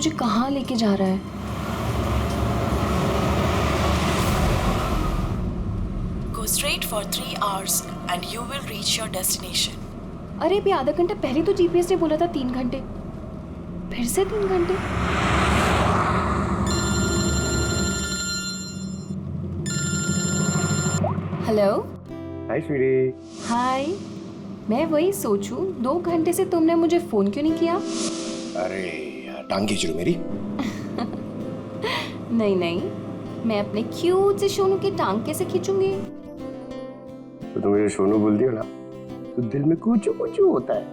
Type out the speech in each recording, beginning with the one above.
मुझे कहाँ लेके जा रहा है? Go straight for 3 hours and you will reach your destination. अरे अभी आधा घंटा पहले तो जीपीएस ने बोला था 3 घंटे, फिर से 3 घंटे। हेलो। हाय स्वीटी। हाय। मैं वही सोचूं 2 घंटे से तुमने मुझे फोन क्यों नहीं किया? अरे यार टांग खींच रही हो मेरी। नहीं नहीं, मैं अपने क्यूट से सोनू की टांग कैसे खींचूंगी? तो तुम मुझे सोनू बोल दियो ना तो दिल में कुचू कुचू होता है।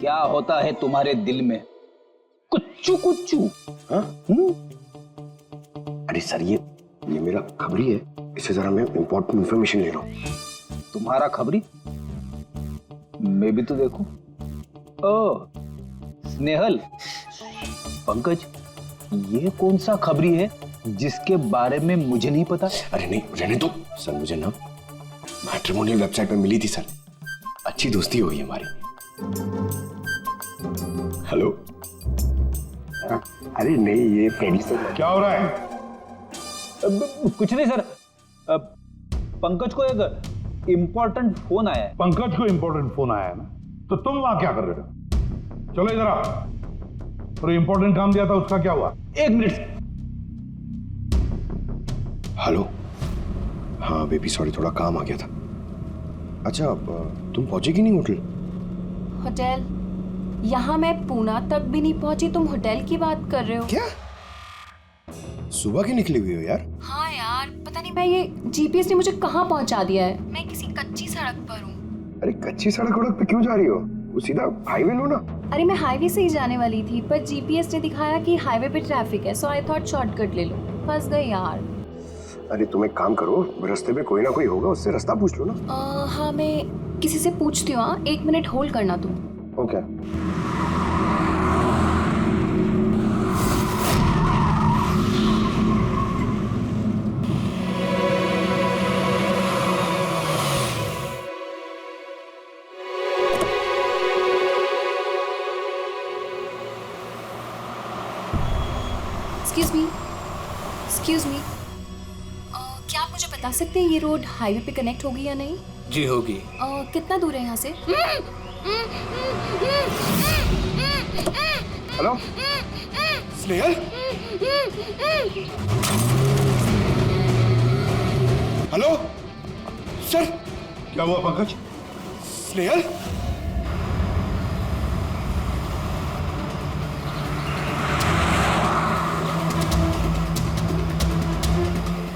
क्या होता है तुम्हारे दिल में? कुच्चू कुच्चू। हाँ? अरे सर ये मेरा खबरी है, इससे जरा मैं इंपॉर्टेंट इंफॉर्मेशन ले रहा हूँ। तुम्हारा खबरी? मैं भी तो देखूं। ओ स्नेहल, पंकज, ये कौन सा खबरी है जिसके बारे में मुझे नहीं पता? अरे नहीं रहने दो सर, मुझे ना मैट्रिमोनियल वेबसाइट पे मिली थी सर, अच्छी दोस्ती हुई हमारी। हेलो। अरे नहीं ये फ्रेंड सर। क्या हो रहा है? कुछ नहीं सर, पंकज को एक इम्पोर्टेंट फोन आया है। पंकज को इंपॉर्टेंट फोन आया है ना, तो तुम वहां क्या कर रहे हो? चलो इधर आओ। और इंपॉर्टेंट काम दिया था उसका क्या हुआ? 1 मिनट। हेलो। हाँ बेबी सॉरी, थोड़ा काम आ गया था। अच्छा तुम पहुंचेगी नहीं होटल? होटल? यहाँ मैं पूना तक भी नहीं पहुंची, तुम होटल की बात कर रहे हो? क्या सुबह की निकली हुई हो यार? हाँ यार, पता नहीं मैं ये जीपीएस ने मुझे कहाँ पहुंचा दिया है। मैं किसी कच्ची सड़क पर हूँ। अरे कच्ची सड़क पे क्यों जा रही हो? वो सीधा हाईवे लो ना। अरे मैं हाईवे से ही जाने वाली थी, पर जीपीएस ने दिखाया कि हाईवे पे ट्रैफिक है, सो आई थॉट शॉर्टकट ले लो। फंस गई यार। अरे तुम एक काम करो, रास्ते में कोई ना कोई होगा, उससे रास्ता पूछ लो ना। हाँ मैं किसी से पूछती हूँ। 1 मिनट होल्ड करना तुम। ओके। एक्सक्यूज मी, क्या आप मुझे बता सकते हैं ये रोड हाईवे पे कनेक्ट होगी या नहीं? जी होगी। कितना दूर है यहाँ से? हेलो स्नेहल। Hello sir. क्या हुआ पंकज? स्नेहल।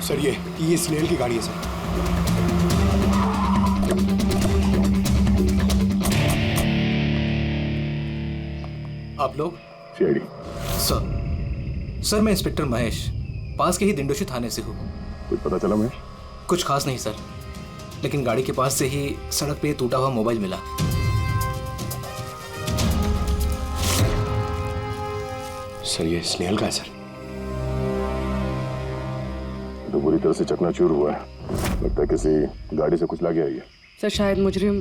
सर ये स्नेहल की गाड़ी है सर। आप लोग? सीआईडी। सर मैं इंस्पेक्टर महेश, पास के ही दिंडोशी थाने से हूँ। कुछ पता चला महेश? कुछ खास नहीं सर, लेकिन गाड़ी के पास से ही सड़क पे टूटा हुआ मोबाइल मिला। सर ये स्नेहल का है सर। तो बुरी तरह से चकनाचूर हुआ है, लगता है किसी गाड़ी से कुचला गया है। सर शायद मुजरिम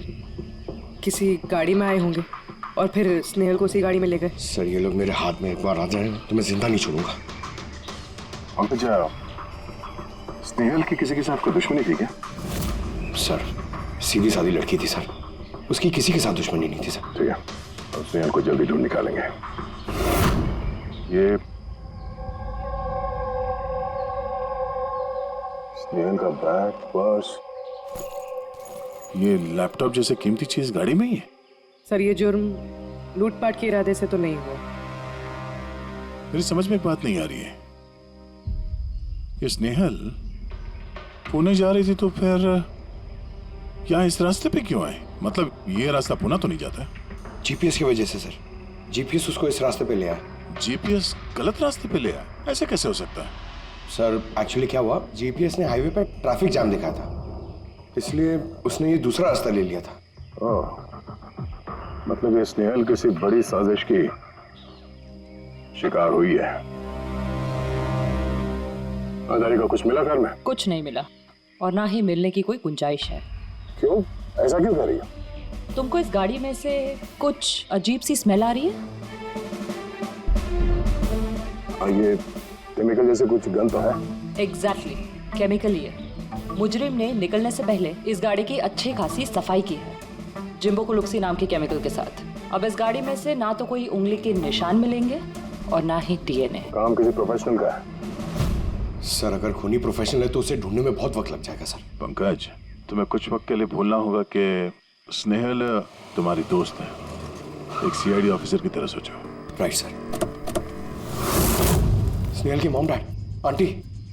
किसी गाड़ी में आए होंगे और फिर स्नेहल को उसी गाड़ी में ले गए। सर ये लोग मेरे हाथ में एक बार आ जाए तो मैं जिंदा नहीं छोड़ूंगा। पंकज, स्नेहल की किसी के साथ कोई दुश्मनी थी क्या? सर सीधी सादी लड़की थी सर, उसकी किसी के साथ दुश्मनी नहीं थी सर। ठीक है, अब स्नेहल को जल्दी ढूंढ निकालेंगे। ये स्नेहल का बैग, पर्स, ये लैपटॉप जैसे कीमती चीज गाड़ी में ही है। सर ये जुर्म लूटपाट के इरादे से तो नहीं हुआ। मेरी समझ में एक बात नहीं आ रही है, ये स्नेहल पुणे जा रही थी तो फिर यहाँ इस रास्ते पे क्यों आए? मतलब ये रास्ता पुणे तो नहीं जाता? जीपीएस की वजह से सर, जीपीएस उसको इस रास्ते पे ले आया। जीपीएस गलत रास्ते पे ले आया? ऐसे कैसे हो सकता है? सर एक्चुअली क्या हुआ, जीपीएस ने हाईवे पे ट्रैफिक जाम दिखाया था, इसलिए उसने ये दूसरा रास्ता ले लिया था। ओह, मतलब ये स्नेहल किसी बड़ी साजिश की शिकार हुई है। आधारी का कुछ मिला घर में? कुछ नहीं मिला और ना ही मिलने की कोई गुंजाइश है। क्यों, ऐसा क्यों कर रही है? तुमको इस गाड़ी में से कुछ अजीब सी स्मेल आ रही है? और ये केमिकल जैसे कुछ गन तो है? एग्जैक्टली, केमिकल ही है। मुजरिम ने निकलने से पहले इस गाड़ी की अच्छी खासी सफाई की है, जिम्बो कुलुक्सी नाम के केमिकल के साथ। अब इस गाड़ी में से ना तो कोई उंगली के निशान मिलेंगे और ना ही डीएनए। काम किसी प्रोफेशनल का है सर। अगर खूनी प्रोफेशनल है तो उसे ढूंढने में बहुत वक्त लग जाएगा सर। पंकज, तुम्हें कुछ वक्त के लिए भूलना होगा कि स्नेहल तुम्हारी दोस्त है, एक सीआईडी ऑफिसर की तरह सोचो। Right sir. स्नेहल की मॉम डैड, आंटी।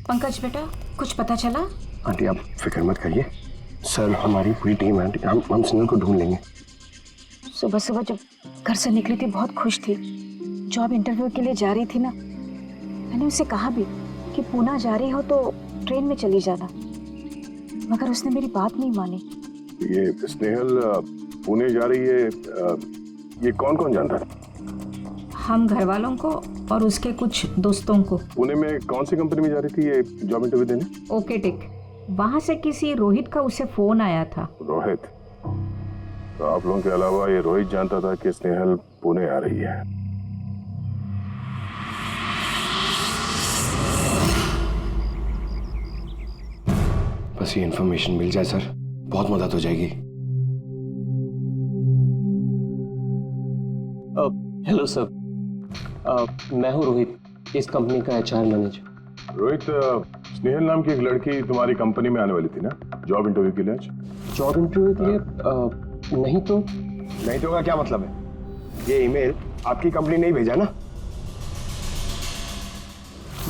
पंकज बेटा, कुछ पता चला? आंटी आप फिक्र मत करिए सर, हमारी पूरी टीम है आंटी, हम स्नेहल को ढूंढ लेंगे। सुबह सुबह जब घर से निकली थी बहुत खुश थी, जॉब इंटरव्यू के लिए जा रही थी ना, मैंने उसे कहा भी कि पूना जा रही हो तो ट्रेन में चली जाना, मगर उसने मेरी बात नहीं मानी। ये स्नेहल पुणे जा रही है, ये कौन कौन जानता है? हम घर वालों को और उसके कुछ दोस्तों को। पुणे में कौन सी कंपनी में जा रही थी ये जॉब इंटरव्यू देने? ओके टिक, वहाँ से किसी रोहित का उसे फोन आया था। रोहित? तो आप लोगों के अलावा ये रोहित जानता था कि स्नेहल पुणे आ रही है। बस ये इंफॉर्मेशन मिल जाए सर, बहुत मदद हो जाएगी। हेलो सर, मैं हूँ रोहित, इस कंपनी का HR मैनेजर। रोहित, स्नेहल नाम की एक लड़की तुम्हारी कंपनी में आने वाली थी ना जॉब इंटरव्यू के लिए आज? जॉब इंटरव्यू के लिए? नहीं तो। नहीं तो का क्या मतलब है? ये ईमेल आपकी कंपनी ने ही भेजा ना?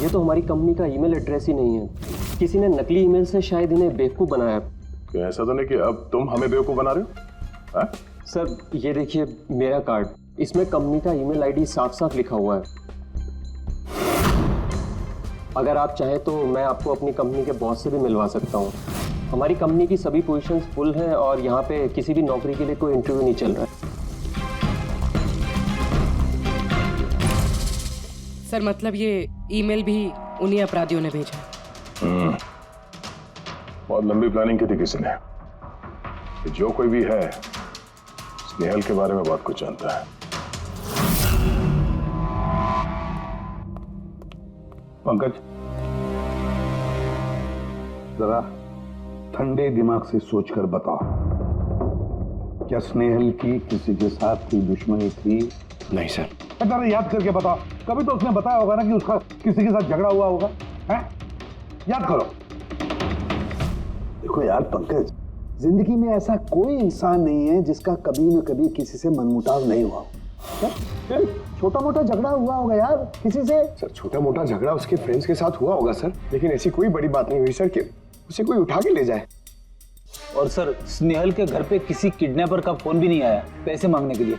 ये तो हमारी कंपनी का ईमेल एड्रेस ही नहीं है, किसी ने नकली ईमेल से शायद इन्हें बेवकूफ़ बनाया। क्या ऐसा तो नहीं कि अब तुम हमें बेवकूफ़ बना रहे हो? सर ये देखिए मेरा कार्ड, इसमें कंपनी का ईमेल आईडी साफ साफ लिखा हुआ है। अगर आप चाहें तो मैं आपको अपनी कंपनी के बॉस से भी मिलवा सकता हूँ। हमारी कंपनी की सभी पोजीशंस फुल हैं और यहाँ पे किसी भी नौकरी के लिए कोई इंटरव्यू नहीं चल रहा है। सर मतलब ये ईमेल भी उन्हीं अपराधियों ने भेजा। बहुत लंबी प्लानिंग की थी किसी ने कि जो कोई भी है स्नेहल के बारे में बहुत कुछ जानता है। पंकज, जरा ठंडे दिमाग से सोचकर बताओ, क्या स्नेहल की किसी के साथ कोई दुश्मनी थी? नहीं सर। जरा याद करके बताओ, कभी तो उसने बताया होगा ना कि उसका किसी के साथ झगड़ा हुआ होगा, हैं? याद करो। देखो यार पंकज, जिंदगी में ऐसा कोई इंसान नहीं है जिसका कभी न कभी किसी से मनमुटाव नहीं हुआ। छोटा मोटा झगड़ा हुआ होगा यार किसी से। सर छोटा मोटा झगड़ा उसके फ्रेंड्स के साथ हुआ होगा सर, लेकिन ऐसी कोई बड़ी बात नहीं हुई सर कि उसे कोई उठा के ले जाए। और सर स्नेहल के घर पे किसी किडनैपर का फोन भी नहीं आया पैसे मांगने के लिए।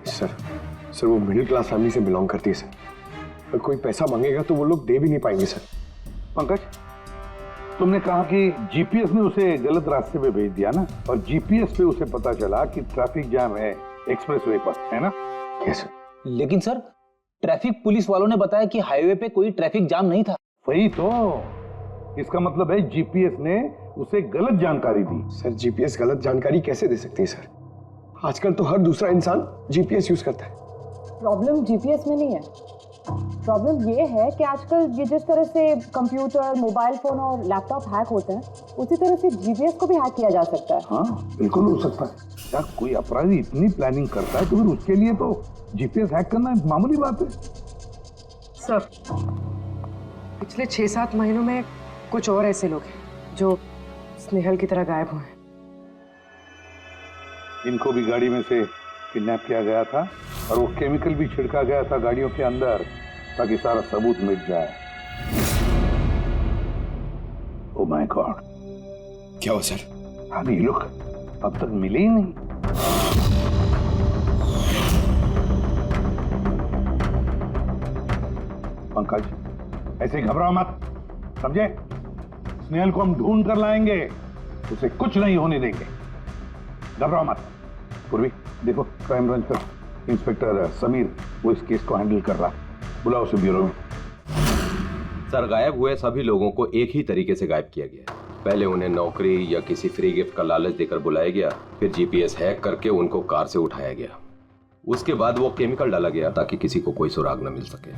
सर वो मिडिल क्लास फैमिली से बिलोंग करती है सर, अगर कोई पैसा मांगेगा तो वो लोग दे भी नहीं पाएंगे सर। पंकज, तुमने कहा कि जीपीएस ने उसे गलत रास्ते पे भेज दिया ना, और जीपीएस पे उसे पता चला कि ट्रैफिक जाम है एक्सप्रेसवे पर, है ना? Yes sir. लेकिन सर ट्रैफिक पुलिस वालों ने बताया कि हाईवे पे कोई ट्रैफिक जाम नहीं था। वही तो, इसका मतलब है जीपीएस ने उसे गलत जानकारी दी। सर जीपीएस गलत जानकारी कैसे दे सकती है सर? आजकल तो हर दूसरा इंसान जीपीएस यूज करता है। प्रॉब्लम जीपीएस में नहीं है, प्रॉब्लम ये है कि आजकल ये जिस तरह से कंप्यूटर, मोबाइल फोन और लैपटॉप हैक होते हैं, उसी तरह से जीपीएस को भी हैक किया जा सकता है। हाँ बिल्कुल हो सकता है यार, कोई अपराधी इतनी प्लानिंग करता है तो फिर उसके लिए तो जीपीएस हैक करना मामूली बात है। सर पिछले 6-7 महीनों में कुछ और ऐसे लोग हैं जो स्नेहल की तरह गायब हुए हैं। इनको भी गाड़ी में से किडनैप किया गया था और वो केमिकल भी छिड़का गया था गाड़ियों के अंदर ताकि सारा सबूत मिट जाए। ओह माय गॉड, क्या हुआ सर? अभी ये लोग अब तक मिले ही नहीं। पंकज ऐसे घबराओ मत, समझे? स्नेहल को हम ढूंढ कर लाएंगे, उसे कुछ नहीं होने देंगे, घबराओ मत। पूर्वी देखो, क्राइम ब्रांच का इंस्पेक्टर समीर वो इस केस को हैंडल कर रहा, बुलाओ उसे ब्यूरो में। सर गायब हुए सभी लोगों को एक ही तरीके से गायब किया गया। पहले उन्हें नौकरी या किसी फ्री गिफ्ट का लालच देकर बुलाया गया, फिर जीपीएस हैक करके उनको कार से उठाया गया, उसके बाद वो केमिकल डाला गया ताकि किसी को कोई सुराग न मिल सके।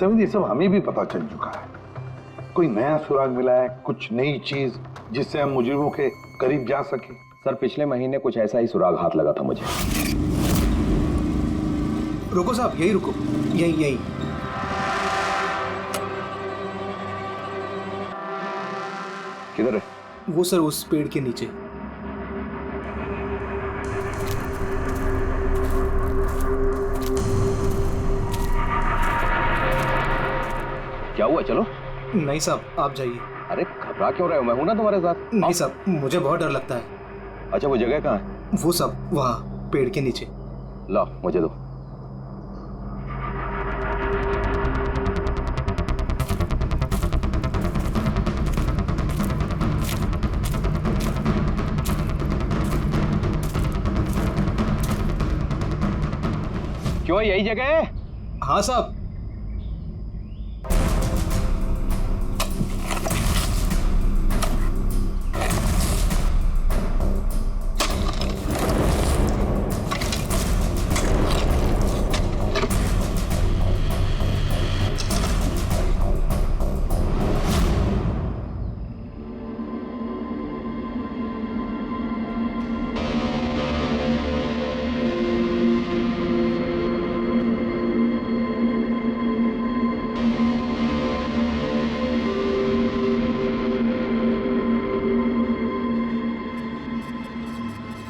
समझ, ये सब हमें भी पता चल चुका है। कोई नया सुराग मिला है, कुछ नई चीज जिससे हम मुजरिमों के करीब जा सके? सर पिछले महीने कुछ ऐसा ही सुराग हाथ लगा था मुझे। रुको साहब, यही रुको, यही यही। किधर है? वो सर उस पेड़ के नीचे। क्या हुआ? चलो। नहीं साहब, आप जाइए। अरे घबरा क्यों रहे हो? मैं हूं ना तुम्हारे साथ। नहीं साहब, मुझे बहुत डर लगता है। अच्छा वो जगह कहाँ है? वो सब वहाँ पेड़ के नीचे। लो मुझे दो। क्यों यही जगह है? हाँ साहब।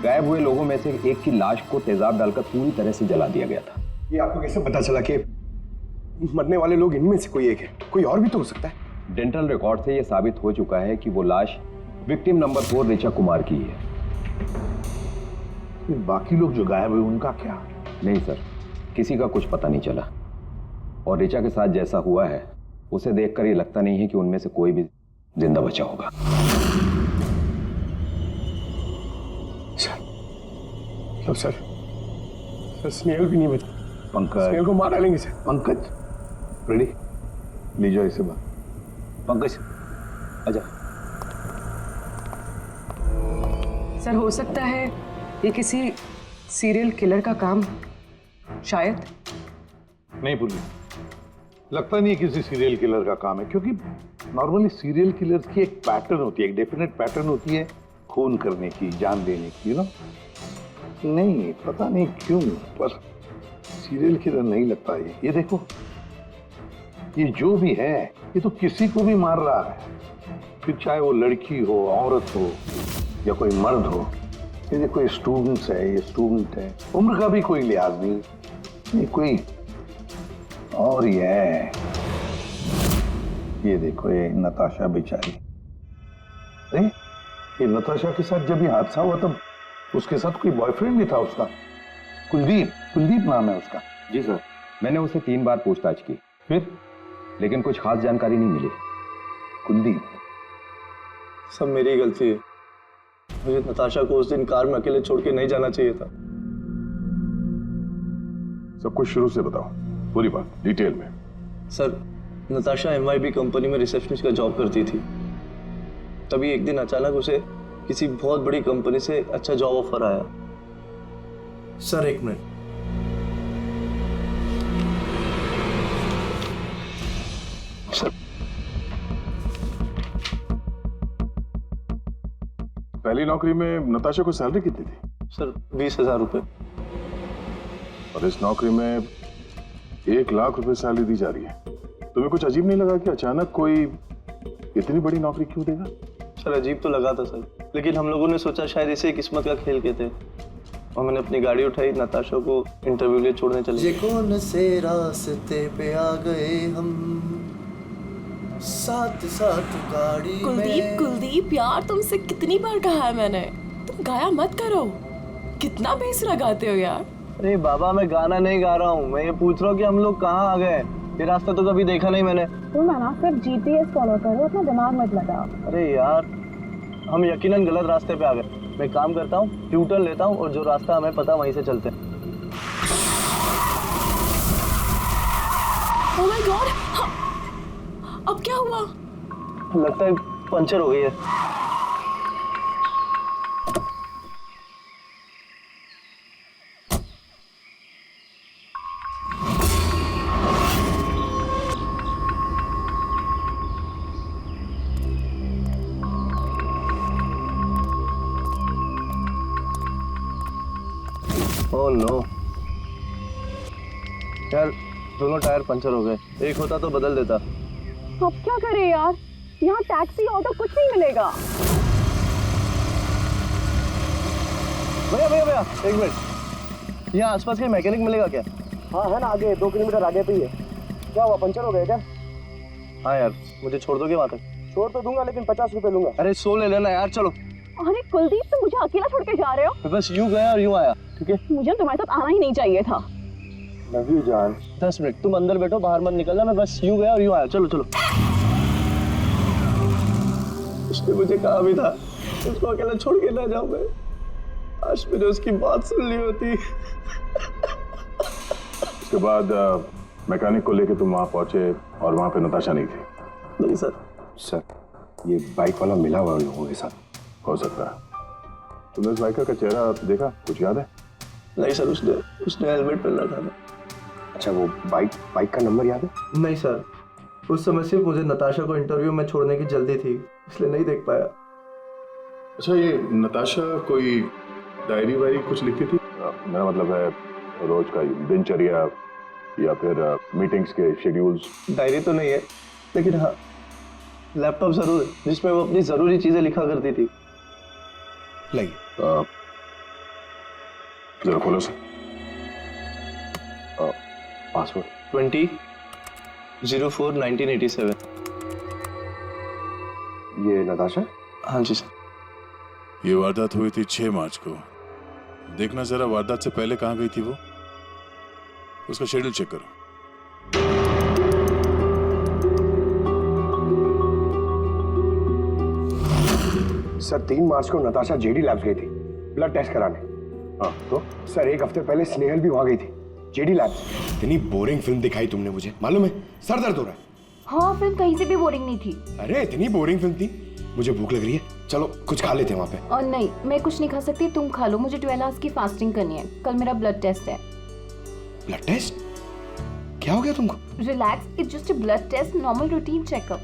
गायब हुए लोगों में से एक की लाश को तेजाब डालकर पूरी तरह से जला दिया गया था। ये आपको कैसे पता चला कि मरने वाले लोग इनमें से कोई एक है? कोई और भी तो हो सकता है। डेंटल रिकॉर्ड से यह साबित हो चुका है कि वो लाश विक्टिम नंबर 4 ऋचा कुमार की है। बाकी लोग जो गायब हुए उनका क्या? नहीं सर, किसी का कुछ पता नहीं चला। और ऋचा के साथ जैसा हुआ है उसे देखकर ये लगता नहीं है कि उनमें से कोई भी जिंदा बचा होगा। सर स्नेहल भी नहीं बचा। पंकज, स्नेहल को मार डालेंगे सर। पंकज रेडी, ले जाओ इसे बाहर। पंकज आजा। सर हो सकता है ये किसी सीरियल किलर का काम, शायद। नहीं पूर्वी, लगता नहीं है किसी सीरियल किलर का काम है, क्योंकि नॉर्मली सीरियल किलर्स की एक पैटर्न होती है, एक डेफिनेट पैटर्न होती है खून करने की, जान देने की, ना। नहीं पता नहीं क्यों, पर सीरियल किलर नहीं लगता ये देखो, ये जो भी है ये तो किसी को भी मार रहा है, फिर चाहे वो लड़की हो, औरत हो या कोई मर्द हो। ये देखो ये स्टूडेंट्स है, ये स्टूडेंट है, उम्र का भी कोई लिहाज नहीं, ये कोई और ही है। ये देखो ये नताशा बेचारी, अरे ये नताशा के साथ जब ये हादसा हुआ तब उसके साथ कोई बॉयफ्रेंड भी था उसका, कुलदीप नाम है उसका। जी सर, मैंने उससे 3 बार पूछताछ की, फिर लेकिन कुछ खास जानकारी नहीं मिली। कुलदीप, सब मेरी गलती है, मुझे नताशा को उस दिन कार में अकेले छोड़ के नहीं जाना चाहिए था। सब कुछ शुरू से बताओ, पूरी बात डिटेल में। सर, नताशा MYB कंपनी में रिसेप्शनिस्ट का जॉब करती थी। तभी एक दिन अचानक उसे किसी बहुत बड़ी कंपनी से अच्छा जॉब ऑफर आया। सर एक मिनट, सर पहली नौकरी में नताशा को सैलरी कितनी थी? सर 20,000 रुपए। और इस नौकरी में 1 लाख रुपए सैलरी दी जा रही है। तुम्हें कुछ अजीब नहीं लगा कि अचानक कोई इतनी बड़ी नौकरी क्यों देगा? सर अजीब तो लगा था सर, लेकिन हम लोगों ने सोचा शायद इसे किस्मत का खेल कहते हैं, और मैंने अपनी गाड़ी उठाई, नताशा को इंटरव्यू लिए छोड़ने चले। ये कौन से रास्ते पे आ गए हम, साथ साथ गाड़ी में। कुलदीप यार, तुमसे कितनी बार कहा है मैंने, तुम गाया मत करो, कितना बेसुरा गाते हो यार। अरे बाबा, मैं गाना नहीं गा रहा हूँ, मैं ये पूछ रहा हूँ कि हम लोग कहाँ आ गए। ये रास्ता तो कभी देखा नहीं मैंने। तुम है ना सिर्फ GPS फॉलो करो, अपना दिमाग मत लगाओ। अरे यार, हम यकीनन गलत रास्ते पे आ गए। मैं काम करता हूँ, ट्यूटर लेता हूँ और जो रास्ता हमें पता वहीं से चलते हैं। ओह माय गॉड, अब क्या हुआ? लगता है पंचर हो गई है। ओह नो यार, दोनों टायर पंचर हो गए। एक होता तो बदल देता। अब क्या करें यार, यहाँ टैक्सी ऑटो कुछ नहीं मिलेगा। भैया भैया भैया, एक मिनट, यहाँ आसपास कहीं मैकेनिक मिलेगा क्या? हाँ है ना, आगे 2 किलोमीटर आगे पे ही है। क्या हुआ, पंचर हो गया क्या? हाँ यार, मुझे छोड़ दोगे वहाँ तक? छोड़ तो दूंगा, लेकिन 50 रुपए लूंगा। अरे 100 ले लेना यार, चलो। अरे कुलदीप, तुम मुझे अकेला छोड़ के जा रहे हो? मैं बस यूं गया और यूं आया, ठीक है? मुझे तुम्हारे साथ आना ही नहीं चाहिए था। लव यू जान। 10 मिनट तुम अंदर बैठो, बाहर मत निकलना। मैं बस यूं गया और यूं आया। चलो चलो। उसने मुझे कहा भी था उसको अकेला छोड़ के ना जाऊं मैं। आज मैंने उसकी बात सुन ली होती। उसके बाद मैकेनिक को लेके तुम वहां पहुंचे और वहां पे नताशा नहीं थी? नहीं सर। सर, ये बाइक वाला मिला हुआ उन लोगों के साथ। हो सकता है। तुमने उस बाइकर का चेहरा देखा, कुछ याद है? नहीं सर, उसने हेलमेट पहन रखा था। अच्छा, वो बाइक का नंबर याद है? नहीं सर, उस समय सिर्फ मुझे नताशा को इंटरव्यू में छोड़ने की जल्दी थी, इसलिए नहीं देख पाया। अच्छा, ये नताशा कोई डायरी वायरी कुछ लिखती थी? मेरा मतलब है रोज का दिनचर्या या फिर मीटिंग्स के शेड्यूल्स। डायरी तो नहीं है, लेकिन हाँ लैपटॉप जरूर है जिसमें वो अपनी जरूरी चीजें लिखा करती थी। लाइए जरा खोलो सर। पासवर्ड 20/04/1987। ये नताशा? हाँ जी सर। ये वारदात हुई थी 6 मार्च को। देखना जरा वारदात से पहले कहाँ गई थी वो, उसका शेड्यूल चेक करो। सर, 3 मार्च को नताशा जेडी लैब्स गई थी ब्लड टेस्ट कराने। हाँ तो सर, 1 हफ्ते पहले स्नेहल भी वहां गई थी जेडी लैब्स। इतनी बोरिंग फिल्म दिखाई तुमने मुझे, मालूम है? सर दर्द हो रहा है। हाँ, फिल्म कहीं से भी बोरिंग नहीं थी। अरे इतनी बोरिंग फिल्म थी। मुझे भूख लग रही है, चलो कुछ खा लेते हैं वहाँ पे। और नहीं, मैं कुछ नहीं खा सकती, तुम खा लो। मुझे 12 आवर्स की फास्टिंग करनी है। कल मेरा ब्लड टेस्ट है। Blood test? क्या हो गया तुमको? Relax, it's just a blood test, normal routine checkup.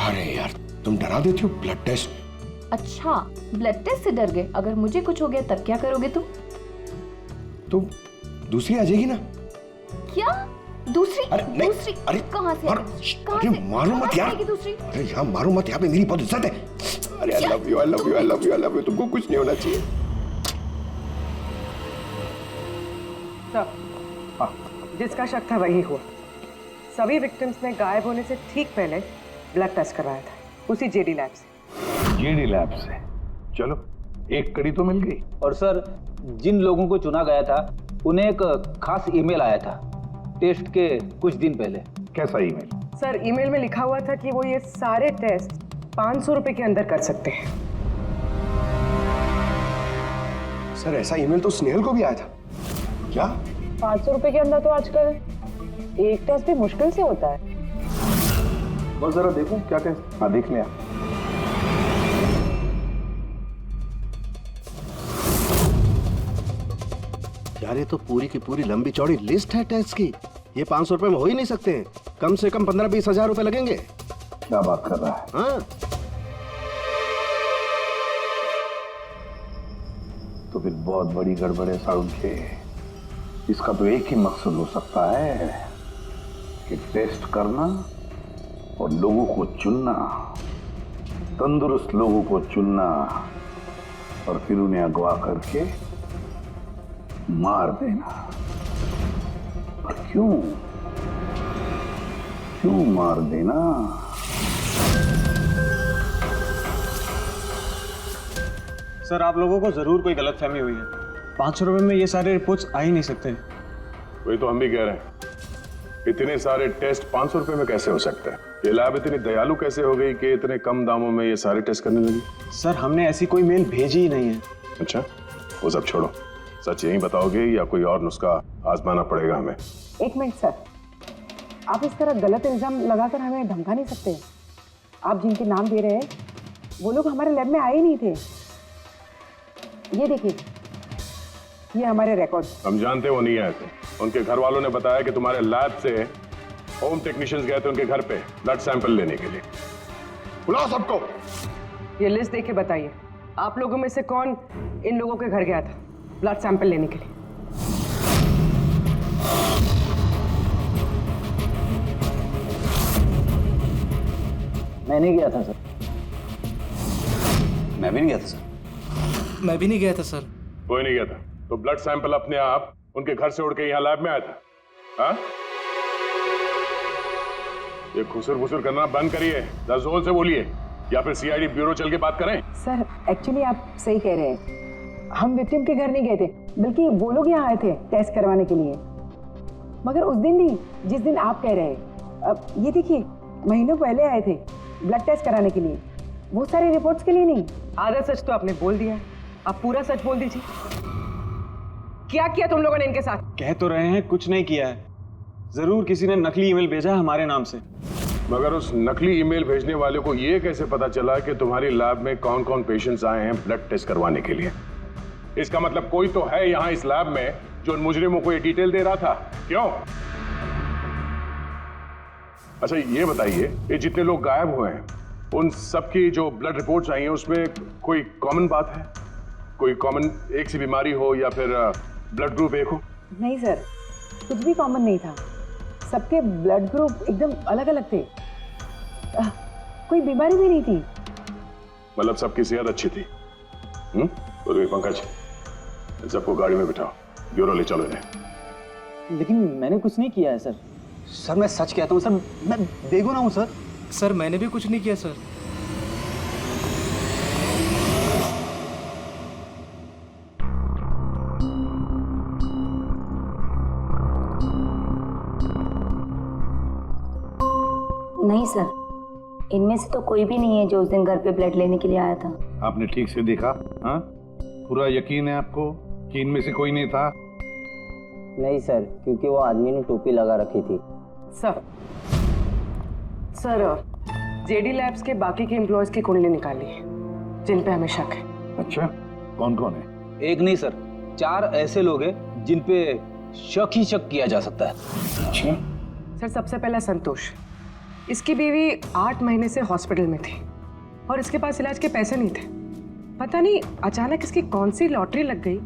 अरे यार, तुम डरा देती हो। Blood test? अच्छा, ब्लड टेस्ट से डर गए। अगर मुझे कुछ हो गया तब क्या करोगे तुम? तो दूसरी आ जाएगी ना? क्या दूसरी? अरे नहीं, दूसरी अरे कहाँ से? अरे मारो मत यार। दूसरी? अरे यहाँ मारो मत, यहाँ पे मेरी बहुत इज्जत है। अरे I love you, I love you, I love you, I love you. तुमको कुछ नहीं होना चाहिए। जिसका शक था वही हुआ। सभी विक्टिम्स ने गायब होने से ठीक पहले ब्लड टेस्ट करवाया था, उसी जेडी लैब से। जेडी लैब से? चलो, एक कड़ी तो मिल गई। और सर, जिन लोगों को चुना गया था उन्हें एक खास ईमेल आया था टेस्ट के कुछ दिन पहले। कैसा ईमेल? सर, ईमेल में लिखा हुआ था कि वो ये सारे टेस्ट 500 रुपए के अंदर कर सकते हैं। सर, ऐसा ईमेल तो स्नेहल को भी आया था। क्या 500 रुपए के अंदर तो आजकल एक टेस्ट भी मुश्किल से होता है। बस जरा देखो क्या टेस्ट। हाँ, देख लिया। यार, ये तो पूरी की पूरी लंबी चौड़ी लिस्ट है टेस्ट की। ये 500 रुपए में हो ही नहीं सकते। कम से कम 15-20 हजार रुपए लगेंगे। क्या बात कर रहा है? हाँ, तो फिर बहुत बड़ी गड़बड़ है साउंड के। इसका तो एक ही मकसद हो सकता है कि टेस्ट करना और लोगों को चुनना, तंदुरुस्त लोगों को चुनना और फिर उन्हें अगवा करके मार देना। पर क्यों मार देना? सर, आप लोगों को जरूर कोई गलतफहमी हुई है। 500 रुपए में ये सारे रिपोर्ट्स आ ही नहीं सकते। वही तो हम भी कह रहे हैं। इतने सारे टेस्ट 500 रुपए में कैसे हो सकते हैं? ये लैब इतनी दयालु कैसे हो गई कि इतने कम दामों में ये सारे टेस्ट करने लगी? सर, हमने ऐसी कोई मेल भेजी ही नहीं है। अच्छा, वो सब छोड़ो। सच यही बताओगे या कोई और नुस्खा आजमाना पड़ेगा हमें? एक मिनट सर, आप इस तरह गलत इल्जाम लगाकर हमें धमका नहीं सकते। आप जिनके नाम दे रहे हैं वो लोग हमारे लैब में आए ही नहीं थे। ये देखिए, ये हमारे रिकॉर्ड्स। हम जानते वो नहीं आए थे। उनके घर वालों ने बताया कि तुम्हारे लैब से होम टेक्नीशियंस गए थे उनके घर पे ब्लड सैंपल लेने के लिए। बुलाओ सबको। ये लिस्ट देख के बताइए, आप लोगों में से कौन इन लोगों के घर गया था ब्लड सैंपल लेने के लिए? मैं नहीं गया था सर। मैं भी नहीं गया था सर। मैं भी नहीं गया था सर। कोई नहीं गया था तो ब्लड सैंपल अपने आप उनके घर से उड़ के यहाँ लैब में आया था? हाँ? ये खुसुर करना बंद करिए, जोर से बोलिए, या फिर सीआईडी ब्यूरो चल के बात करें। सर एक्चुअली आप सही कह रहे हैं, हम विक्टिम के घर नहीं गए थे, बल्कि वो लोग यहाँ आए थे टेस्ट करवाने के लिए। मगर उस दिन नहीं जिस दिन आप कह रहे हैं। अब ये देखिए, महीनों पहले आए थे ब्लड टेस्ट कराने के लिए, वो सारी रिपोर्ट्स के लिए नहीं। आधा सच तो आपने बोल दिया, आप पूरा सच बोल दीजिए। क्या किया तुम लोगों ने इनके साथ? कह तो रहे हैं कुछ नहीं किया है, जरूर किसी ने नकली ईमेल भेजा है हमारे नाम से। मगर उस नकली ईमेल भेजने वाले को ये कैसे पता चला कि तुम्हारी लैब में कौन कौन पेशेंट्स आए हैं ब्लड टेस्ट करवाने के लिए? इसका मतलब कोई तो है यहाँ इस लैब में जो उन मुजरिमों को ये डिटेल दे रहा था, क्यों? अच्छा ये बताइए, ये जितने लोग गायब हुए हैं उन सबकी जो ब्लड रिपोर्ट्स आई हैं उसमें कोई कॉमन बात है? कोई कॉमन एक सी बीमारी हो या फिर ब्लड ग्रुप एक हो? नहीं सर, कुछ भी कॉमन नहीं था। सबके ब्लड ग्रुप एकदम अलग अलग थे। कोई बीमारी भी नहीं थी। मतलब सबकी सेहत अच्छी थी? तो पंकज, सबको गाड़ी में बिठाओ, ब्यूरो ले चलो इन्हें। लेकिन मैंने कुछ नहीं किया है सर। सर मैं सच कहता हूँ सर, मैं बेगुनाह हूँ सर। सर मैंने भी कुछ नहीं किया सर। नहीं सर, इनमें से तो कोई भी नहीं है जो उस दिन घर पे ब्लड लेने के लिए आया था। आपने ठीक से देखा? हाँ, पूरा यकीन है आपको कि इनमें से कोई नहीं था? नहीं सर, क्योंकि वो आदमी ने टोपी लगा रखी थी। सर जेडी लैब्स के बाकी के एम्प्लॉयज की कुंडली निकाली है जिन पे हमें शक है। अच्छा, कौन कौन है? एक नहीं सर, 4 ऐसे लोग हैं जिन पे शक ही शक किया जा सकता है। अच्छा सर, सबसे पहला संतोष, इसकी बीवी 8 महीने से हॉस्पिटल में थी और इसके पास इलाज के पैसे नहीं थे। पता नहीं अचानक इसकी कौन सी लॉटरी लग गई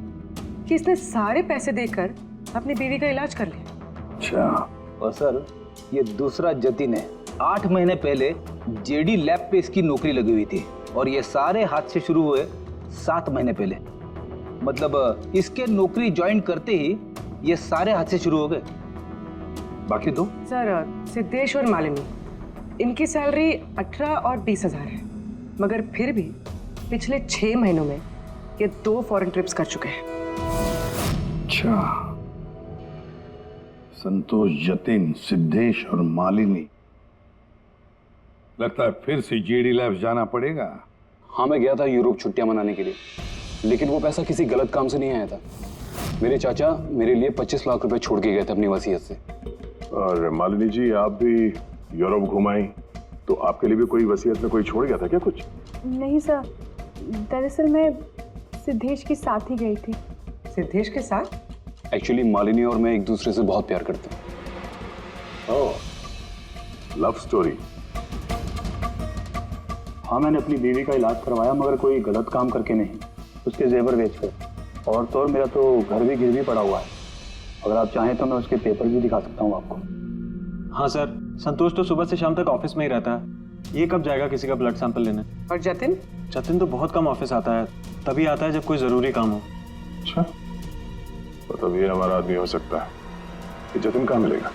कि इसने सारे पैसे देकर अपनी बीवी का इलाज कर लिया। अच्छा। और सर ये दूसरा जतिन है, 8 महीने पहले जेडी लैब पे इसकी नौकरी लगी हुई थी और ये सारे हादसे शुरू हुए 7 महीने पहले। मतलब इसके नौकरी ज्वाइन करते ही ये सारे हादसे शुरू हो गए। बाकी दो? सर सिद्धेश और मालिनी, इनकी सैलरी 18 और 20 हजार है, मगर फिर भी पिछले 6 महीनों में ये 2 फॉरेन ट्रिप्स कर चुके हैं। अच्छा, संतोष, जतिन, सिद्धेश और मालिनी। लगता है फिर से जेडी लैब्स जाना पड़ेगा। हाँ, मैं गया था यूरोप छुट्टियां मनाने के लिए, लेकिन वो पैसा किसी गलत काम से नहीं आया था। मेरे चाचा मेरे लिए 25 लाख रुपए छोड़ के गए थे अपनी वसीयत से। और मालिनी जी, आप भी यूरोप घुमाई तो आपके लिए भी कोई वसीयत में कोई छोड़ गया था क्या कुछ? नहीं सर, दरअसल मैं सिद्धेश के साथ ही गई थी। सिद्धेश के साथ? एक्चुअली मालिनी और मैं एक दूसरे से बहुत प्यार करते हैं। ओह, लव स्टोरी। हाँ, मैंने अपनी बीवी का इलाज करवाया, मगर कोई गलत काम करके नहीं, उसके जेवर बेचकर। और तो और मेरा तो घर भी गिरवी पड़ा हुआ है। अगर आप चाहें तो मैं उसके पेपर भी दिखा सकता हूँ आपको। हाँ सर, संतोष तो सुबह से शाम तक ऑफिस में ही रहता है। ये कब जाएगा किसी का ब्लड सैंपल लेने? और जतिन? जतिन तो बहुत कम ऑफिस आता है, तभी आता है जब कोई जरूरी काम हो। अच्छा, तो तब ये हमारा आदमी हो सकता है। ये जतिन कहाँ मिलेगा?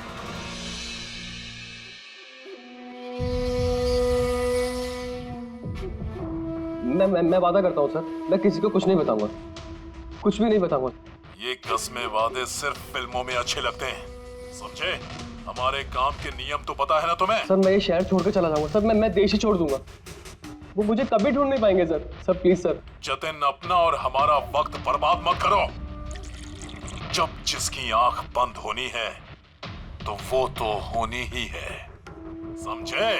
मैं वादा करता हूँ सर, मैं किसी को कुछ नहीं बताऊंगा, कुछ भी नहीं बताऊंगा। ये कस्में वादे सिर्फ फिल्मों में अच्छे लगते हैं, समझे? हमारे काम के नियम तो पता है ना तुम्हें? सर मैं ये शहर छोड़ के चला जाऊंगा सर, मैं देश ही छोड़ दूंगा। वो मुझे कभी ढूंढ नहीं पाएंगे sir. Sir please sir. Jatin, अपना और हमारा वक्त बर्बाद मत करो। जब जिसकी आंख बंद होनी है तो वो तो होनी ही है, समझे?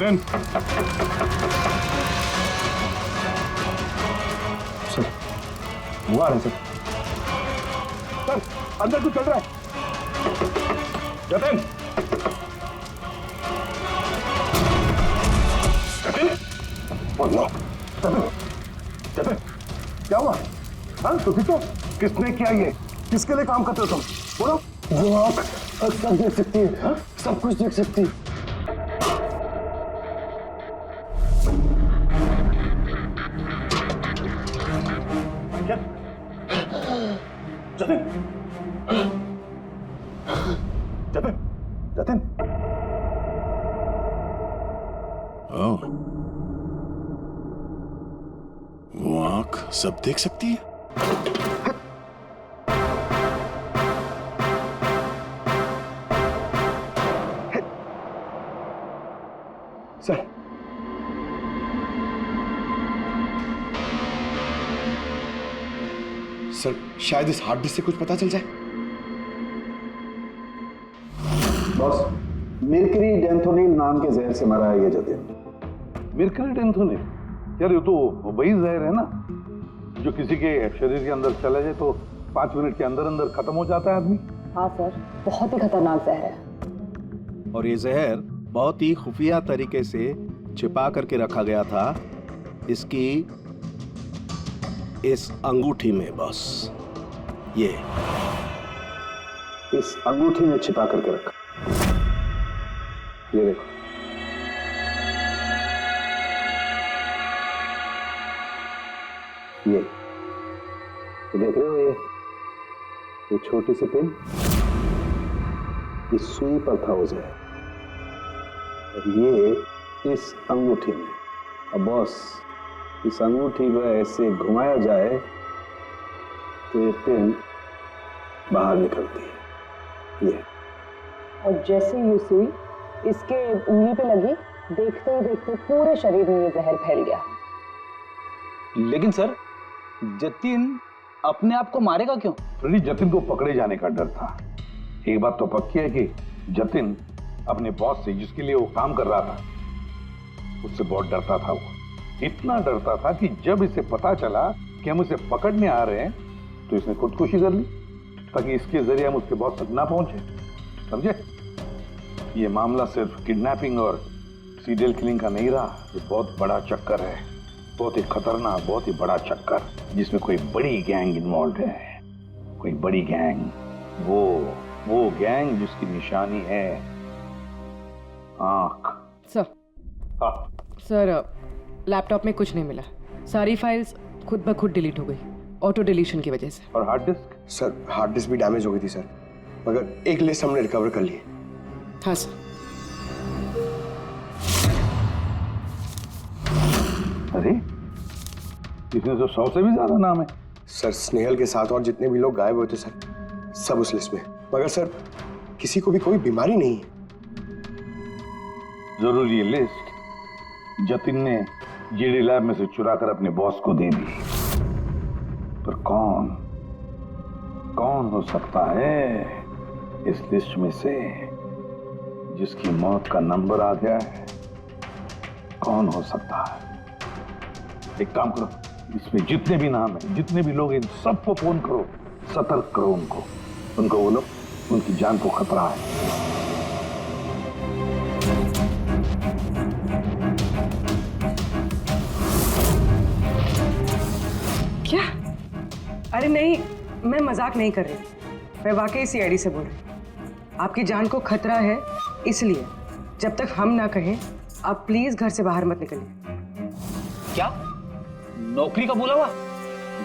जतिन, सर वो आ रहे हैं सर। सर अंदर कुछ चल रहा है। जतिन, जतिन, जतिन, जतिन, क्या हुआ? हाँ तो किसको, किसने किया ये? किसके लिए काम करते हो तुम? बोलो। वो आँख सब देख सकती है। हाँ? सब कुछ देख सकती है। क्या? जतिन, जतिन, जतिन, ओह, वो आंख सब देख सकती है। सर सर शायद इस हार्ड डिस्क से कुछ पता चल जाए। बॉस, मिर्करी डेंथोनिल नाम के जहर से मरा है ये जतिन। मिर्करी डेंथोनिल? यार ये तो वही जहर है ना जो किसी के शरीर के अंदर चला जाए तो 5 मिनट के अंदर अंदर खत्म हो जाता है आदमी। हाँ सर, बहुत ही खतरनाक जहर है। और ये जहर बहुत ही खुफिया तरीके से छिपा करके रखा गया था इसकी इस अंगूठी में बॉस। ये इस अंगूठी में छिपा करके रखा। ये देखो, ये देख रहे हो? ये छोटी सी पिन, इस सुई पर था वो जहर, और ये इस अंगूठी में। अब बॉस, इस अंगूठी को ऐसे घुमाया जाए तो ये पिन बाहर निकलती है। ये और जैसे ये सुई इसके उंगली पे लगी, देखते ही देखते पूरे शरीर में ये जहर फैल गया। लेकिन सर, जतिन अपने आप को मारेगा क्यों? फ्रेडी, जतिन को पकड़े जाने का डर था। एक बात तो पक्की है कि जतिन अपने बॉस से, जिसके लिए वो काम कर रहा था, उससे बहुत डरता था। वो इतना डरता था कि जब इसे पता चला कि हम उसे पकड़ने आ रहे हैं तो इसने खुदकुशी कर ली ताकि इसके जरिए हम उसके बॉस तक ना पहुंचे। समझे? ये मामला सिर्फ किडनैपिंग और सीरियल किलिंग का नहीं रहा, ये बहुत बड़ा चक्कर है, बहुत ही खतरनाक, बहुत ही बड़ा चक्कर, जिसमें कोई बड़ी गैंग इन्वॉल्व है। कोई बड़ी गैंग, वो गैंग जिसकी निशानी है आंख। सर, हाँ सर, लैपटॉप में कुछ नहीं मिला। सारी फाइल्स खुद ब खुद डिलीट हो गई, ऑटो डिलीशन की वजह से। और hard disk? Sir hard disk भी डैमेज हो गई थी सर, मगर एक लिस्ट हमने रिकवर कर ली है। हाँ सर। अरे, इसमें तो 100 से भी ज्यादा नाम है। सर स्नेहल के साथ और जितने भी लोग गायब हुए थे सर, सब उस लिस्ट में। मगर सर किसी को भी कोई बीमारी नहीं है। जरूर ये लिस्ट जतिन ने जीडी लैब में से चुरा कर अपने बॉस को दे दी। पर कौन हो सकता है इस लिस्ट में से जिसकी मौत का नंबर आ गया है? कौन हो सकता है? एक काम करो, इसमें जितने भी नाम है, जितने भी लोग, इन सबको फोन करो, सतर्क करो उनको बोलो उनकी जान को खतरा है। क्या? अरे नहीं, मैं मजाक नहीं कर रही, मैं वाकई सीआईडी से बोल रही हूँ। आपकी जान को खतरा है, इसलिए जब तक हम ना कहें आप प्लीज घर से बाहर मत निकलिए। क्या? नौकरी का बोला हुआ?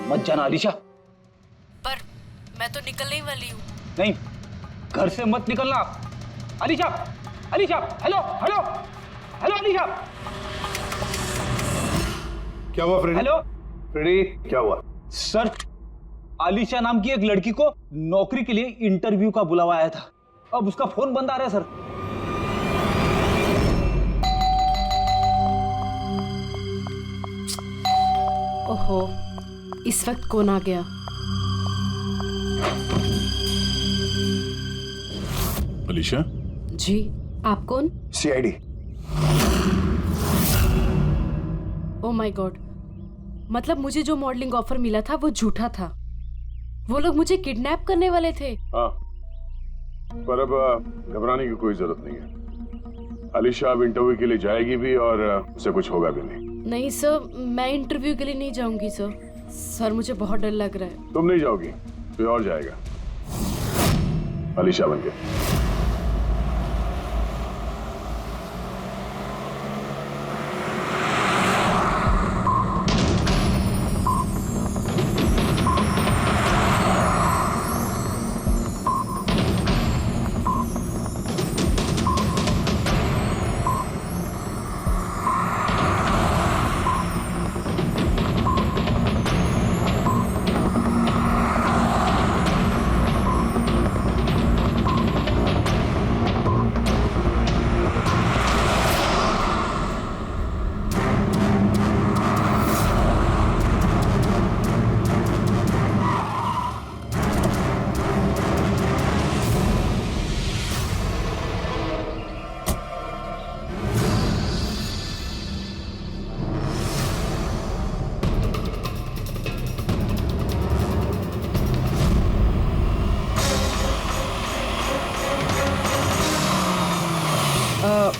मत जाना अलीशा। पर मैं तो निकलने ही वाली हूँ। नहीं, घर से मत निकलना। Alisha, Alisha, hello hello hello Alisha. क्या हुआ फ्रेडी? हेलो फ्रेडी, क्या हुआ? सर, अलीशा नाम की एक लड़की को नौकरी के लिए इंटरव्यू का बुलावा आया था, अब उसका फोन बंद आ रहा है सर। ओहो, इस वक्त कौन आ गया? अलीशा? जी, आप कौन? सीआईडी। ओह माय गॉड, मतलब मुझे जो मॉडलिंग ऑफर मिला था वो झूठा था। वो लोग मुझे किडनैप करने वाले थे। हाँ, पर अब घबराने की कोई जरूरत नहीं है। अलीशा अब इंटरव्यू के लिए जाएगी भी और उसे कुछ होगा भी नहीं। नहीं सर, मैं इंटरव्यू के लिए नहीं जाऊंगी सर। सर मुझे बहुत डर लग रहा है। तुम नहीं जाओगी, कोई और जाएगा अलीशा बन के।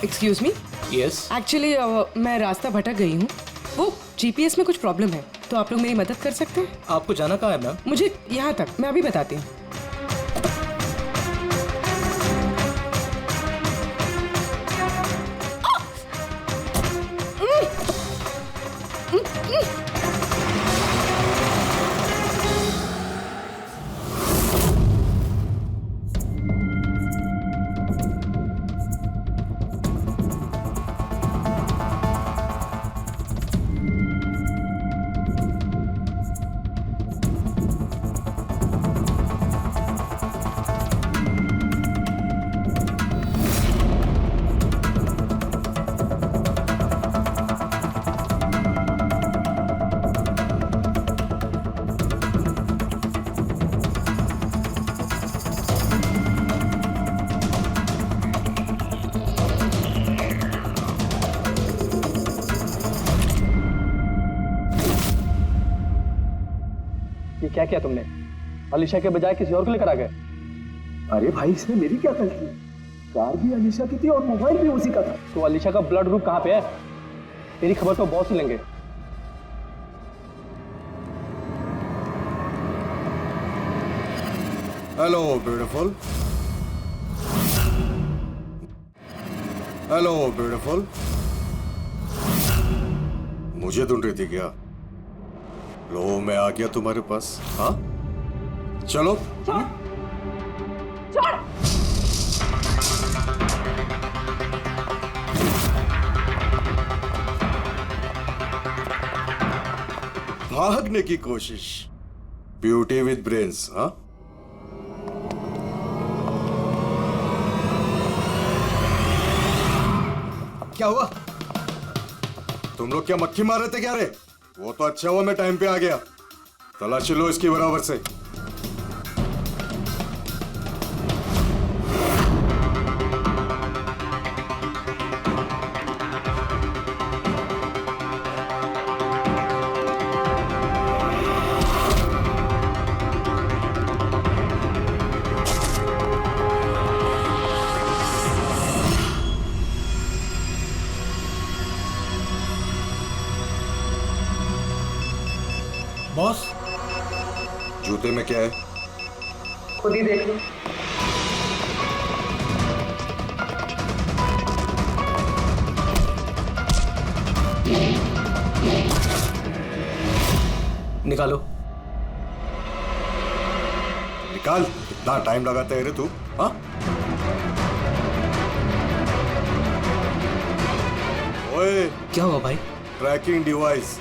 Excuse me. यस। एक्चुअली मैं रास्ता भटक गई हूँ। वो जीपीएस में कुछ प्रॉब्लम है, तो आप लोग मेरी मदद कर सकते हैं? आपको जाना कहाँ है मैम? मुझे यहाँ तक, मैं अभी बताती हूँ। क्या किया तुमने? अलीशा के बजाय किसी और को लेकर आ गए? अरे भाई, इसमें मेरी क्या गलती? कार भी अलीशा की थी और मोबाइल भी उसी का था। तो अलीशा का ब्लड ग्रुप कहाँ पे है? तेरी खबर तो बॉस ही लेंगे। Hello beautiful. Hello beautiful. मुझे ढूंढ रही थी क्या? लो, मैं आ गया तुम्हारे पास। हाँ, चलो। छोड़। भागने की कोशिश। Beauty with brains. हाँ, क्या हुआ? तुम लोग क्या मक्खी मार रहे थे क्या रे? वो तो अच्छा हुआ मैं टाइम पे आ गया। तलाशी लो इसकी बराबर से। बॉस, जूते में क्या है? खुद ही देख लो। निकालो। निकाल। इतना टाइम लगाता है रे तू? हाँ, ओए, क्या हुआ भाई? Tracking device.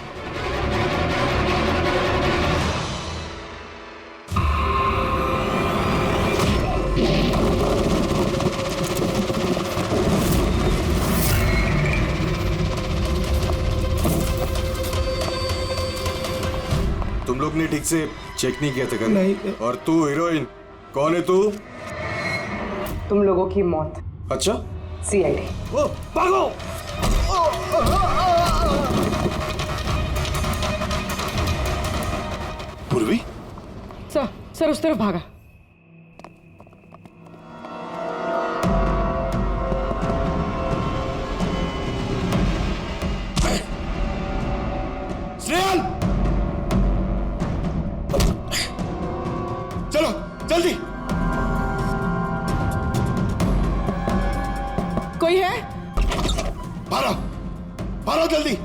तुम लोग ने ठीक से चेक नहीं किया था क्या? नहीं। और तू हीरोइन, कौन है तू? तुम लोगों की मौत। अच्छा, सीआईडी। ओ, भागो! सर उस तरफ भागा। स्नेहल, चलो जल्दी। कोई है? भारो, भारो जल्दी।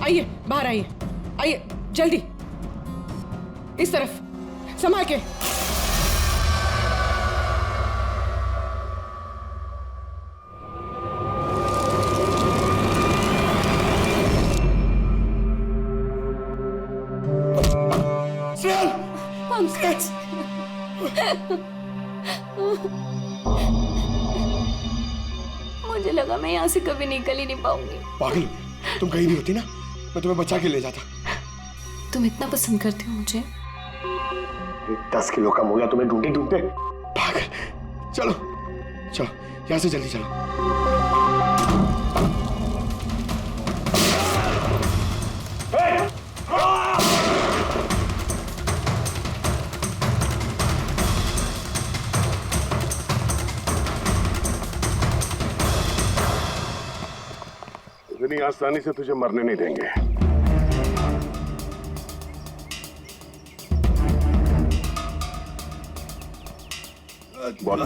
आइए बाहर आइए, आइए जल्दी, इस तरफ, संभाल के। मुझे लगा मैं यहाँ से कभी निकल ही नहीं पाऊंगी। पागल, तुम कहीं नहीं होती ना, मैं तुम्हें बचा के ले जाता। तुम इतना पसंद करते हो मुझे? 10 किलो कम हो गया तुम्हें ढूंढते ढूंढते। पागल, चलो चलो यहाँ से जल्दी चलो। इतनी आसानी से तुझे मरने नहीं देंगे। बोलो,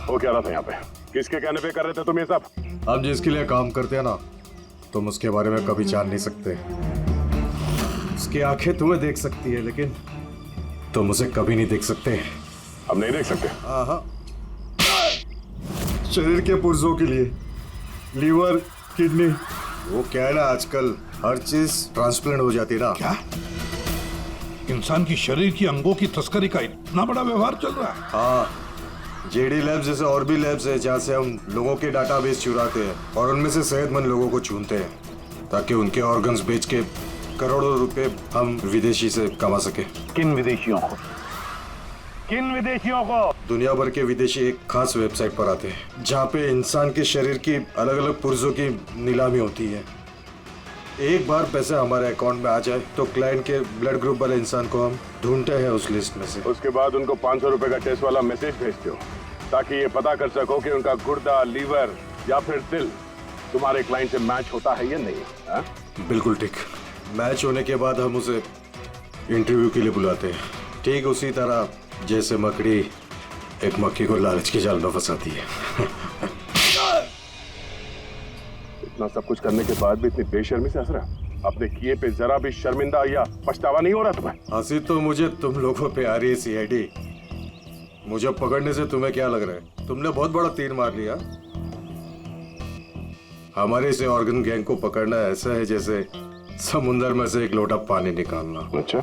वो क्या रहा था यहाँ पे? किसके कहने पे कर रहे थे तुम ये सब? हम जिसके लिए काम करते हैं ना, तुम उसके बारे में कभी जान नहीं सकते। उसकी आंखें तुम्हें देख सकती है, लेकिन तुम उसे कभी नहीं देख सकते। हम नहीं देख सकते? हाँ, शरीर के पुर्जों के लिए लीवर, किडनी, वो क्या है ना, आजकल हर चीज ट्रांसप्लांट हो जाती है ना। क्या? इंसान की शरीर की अंगों की तस्करी का इतना बड़ा व्यवहार चल रहा है? हाँ, जेडी लैब्स जैसे और भी लैब्स है जहाँ से हम लोगों के डाटाबेस चुराते हैं और उनमें से सेहतमंद लोगों को चुनते हैं ताकि उनके ऑर्गन्स बेच के करोड़ों रुपए हम विदेशी से कमा सके। किन विदेशियों को? किन विदेशियों को? दुनिया भर के विदेशी एक खास वेबसाइट पर आते हैं जहाँ पे इंसान के शरीर की अलग अलग पुर्जों की नीलामी होती है। एक बार पैसे हमारे अकाउंट में आ जाए तो क्लाइंट के ब्लड ग्रुप वाले इंसान को हम ढूंढते हैं उस लिस्ट में से। उसके बाद उनको 500 रुपए का टेस्ट वाला मैसेज भेजते हो ताकि ये पता कर सको कि उनका गुर्दा, लीवर या फिर दिल तुम्हारे क्लाइंट से मैच होता है या नहीं। हा? बिल्कुल ठीक। मैच होने के बाद हम उसे इंटरव्यू के लिए बुलाते हैं, ठीक उसी तरह जैसे मकड़ी एक मक्खी को लालच के जाल में फंसाती है। इतना सब कुछ करने के बाद भी इतनी बेशर्मी से हंस रहा? अपने किए पे जरा भी शर्मिंदा या पछतावा नहीं हो रहा तुम्हें? हंसी तो मुझे तुम लोगों पे आ रही है सीआईडी। मुझे पकड़ने से तुम्हें क्या लग रहा है? तुमने बहुत बड़ा तीर मार लिया। हमारे से ऑर्गन गैंग को पकड़ना ऐसा है जैसे समुंदर में से एक लोटा पानी निकालना। अच्छा,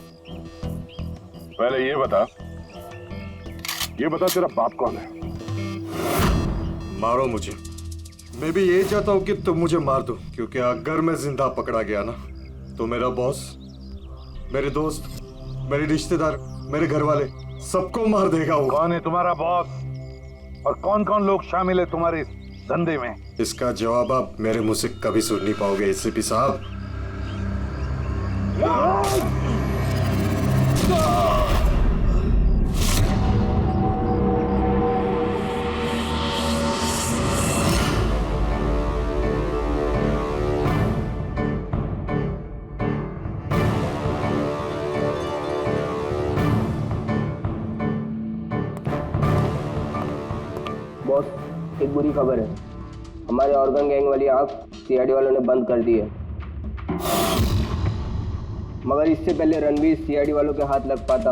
पहले ये बता तेरा बाप कौन है? मारो मुझे। मैं भी यही चाहता हूँ कि तुम मुझे मार दो, क्योंकि अगर मैं जिंदा पकड़ा गया ना तो मेरा बॉस, मेरे दोस्त, मेरे रिश्तेदार, मेरे घर वाले सबको मार देगा वो। कौन है तुम्हारा बॉस और कौन कौन लोग शामिल है तुम्हारे इस धंधे में? इसका जवाब आप मेरे मुंह से कभी सुन नहीं पाओगे एसीपी साहब। बॉस, एक बुरी खबर है। हमारे ऑर्गन गैंग वाली आग सीआईडी वालों ने बंद कर दी है, मगर इससे पहले रणवीर सीआईडी वालों के हाथ लग पाता,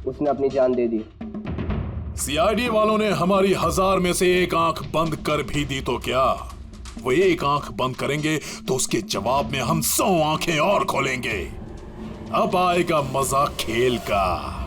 उसने अपनी जान दे दी। सीआईडी वालों ने हमारी 1000 में से एक आंख बंद कर भी दी तो क्या, वो एक आंख बंद करेंगे तो उसके जवाब में हम 100 आंखें और खोलेंगे। अब आएगा मजा खेल का।